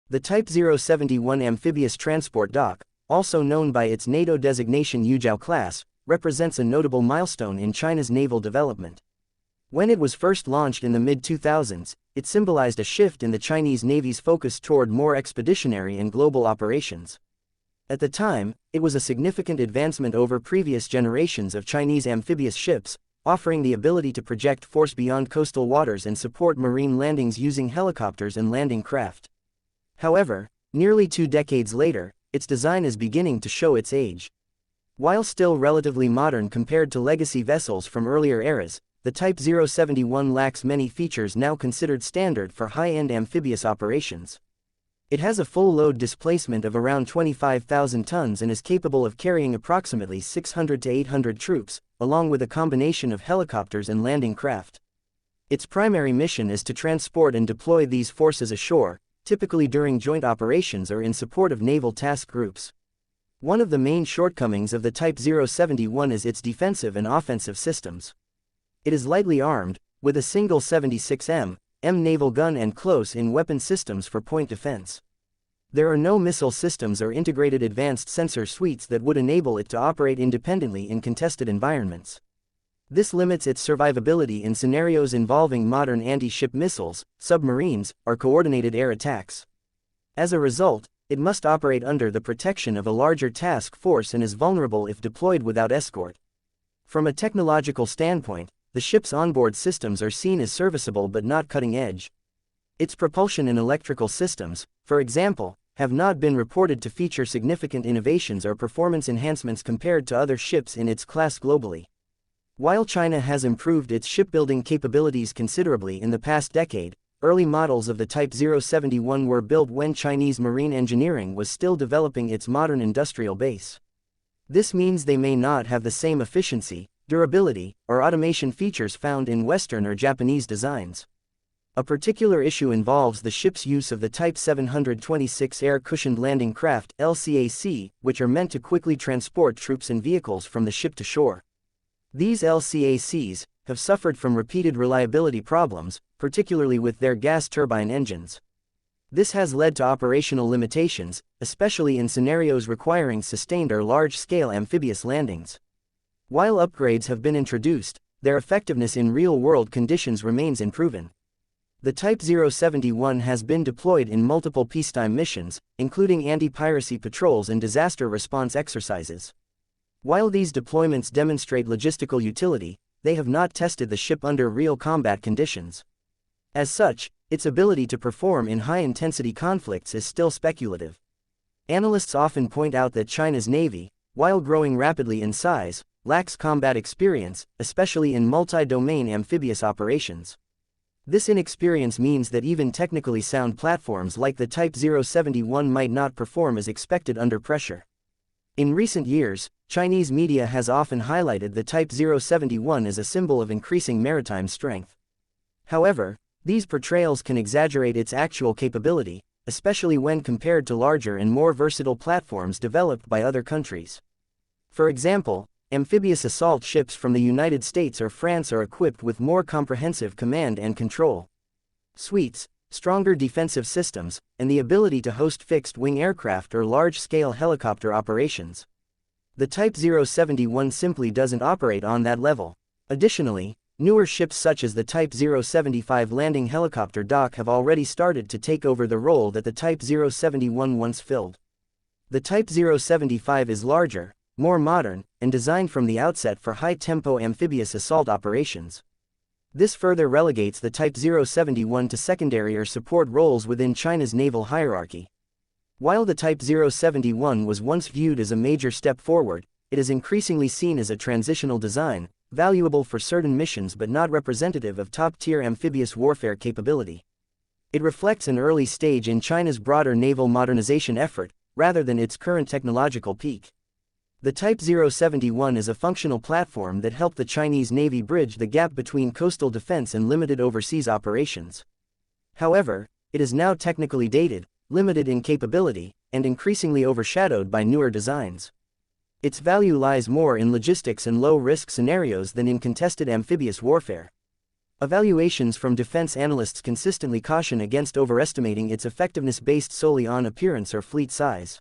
The Type 071 amphibious transport dock, also known by its NATO designation Yuzhao-class, represents a notable milestone in China's naval development. When it was first launched in the mid-2000s, it symbolized a shift in the Chinese Navy's focus toward more expeditionary and global operations. At the time, it was a significant advancement over previous generations of Chinese amphibious ships, offering the ability to project force beyond coastal waters and support marine landings using helicopters and landing craft. However, nearly 2 decades later, its design is beginning to show its age. While still relatively modern compared to legacy vessels from earlier eras, the Type 071 lacks many features now considered standard for high-end amphibious operations. It has a full load displacement of around 25,000 tons and is capable of carrying approximately 600 to 800 troops, along with a combination of helicopters and landing craft. Its primary mission is to transport and deploy these forces ashore, typically during joint operations or in support of naval task groups. One of the main shortcomings of the Type 071 is its defensive and offensive systems. It is lightly armed, with a single 76mm naval gun and close-in weapon systems for point defense. There are no missile systems or integrated advanced sensor suites that would enable it to operate independently in contested environments. This limits its survivability in scenarios involving modern anti-ship missiles, submarines, or coordinated air attacks. As a result, it must operate under the protection of a larger task force and is vulnerable if deployed without escort. From a technological standpoint, the ship's onboard systems are seen as serviceable but not cutting-edge. Its propulsion and electrical systems, for example, have not been reported to feature significant innovations or performance enhancements compared to other ships in its class globally. While China has improved its shipbuilding capabilities considerably in the past decade, early models of the Type 071 were built when Chinese marine engineering was still developing its modern industrial base. This means they may not have the same efficiency, durability, or automation features found in Western or Japanese designs. A particular issue involves the ship's use of the Type 726 air-cushioned landing craft (LCAC), which are meant to quickly transport troops and vehicles from the ship to shore. These LCACs have suffered from repeated reliability problems, particularly with their gas turbine engines. This has led to operational limitations, especially in scenarios requiring sustained or large-scale amphibious landings. While upgrades have been introduced, their effectiveness in real-world conditions remains unproven. The Type 071 has been deployed in multiple peacetime missions, including anti-piracy patrols and disaster response exercises. While these deployments demonstrate logistical utility, they have not tested the ship under real combat conditions. As such, its ability to perform in high-intensity conflicts is still speculative. Analysts often point out that China's Navy, while growing rapidly in size, lacks combat experience, especially in multi-domain amphibious operations. This inexperience means that even technically sound platforms like the Type 071 might not perform as expected under pressure. In recent years, Chinese media has often highlighted the Type 071 as a symbol of increasing maritime strength. However, these portrayals can exaggerate its actual capability, especially when compared to larger and more versatile platforms developed by other countries. For example, amphibious assault ships from the United States or France are equipped with more comprehensive command and control suites, stronger defensive systems, and the ability to host fixed-wing aircraft or large-scale helicopter operations. The Type 071 simply doesn't operate on that level. Additionally, newer ships such as the Type 075 landing helicopter dock have already started to take over the role that the Type 071 once filled. The Type 075 is larger, more modern, and designed from the outset for high-tempo amphibious assault operations. This further relegates the Type 071 to secondary or support roles within China's naval hierarchy. While the Type 071 was once viewed as a major step forward, it is increasingly seen as a transitional design, valuable for certain missions but not representative of top-tier amphibious warfare capability. It reflects an early stage in China's broader naval modernization effort, rather than its current technological peak. The Type 071 is a functional platform that helped the Chinese Navy bridge the gap between coastal defense and limited overseas operations. However, it is now technically dated, limited in capability, and increasingly overshadowed by newer designs. Its value lies more in logistics and low-risk scenarios than in contested amphibious warfare. Evaluations from defense analysts consistently caution against overestimating its effectiveness based solely on appearance or fleet size.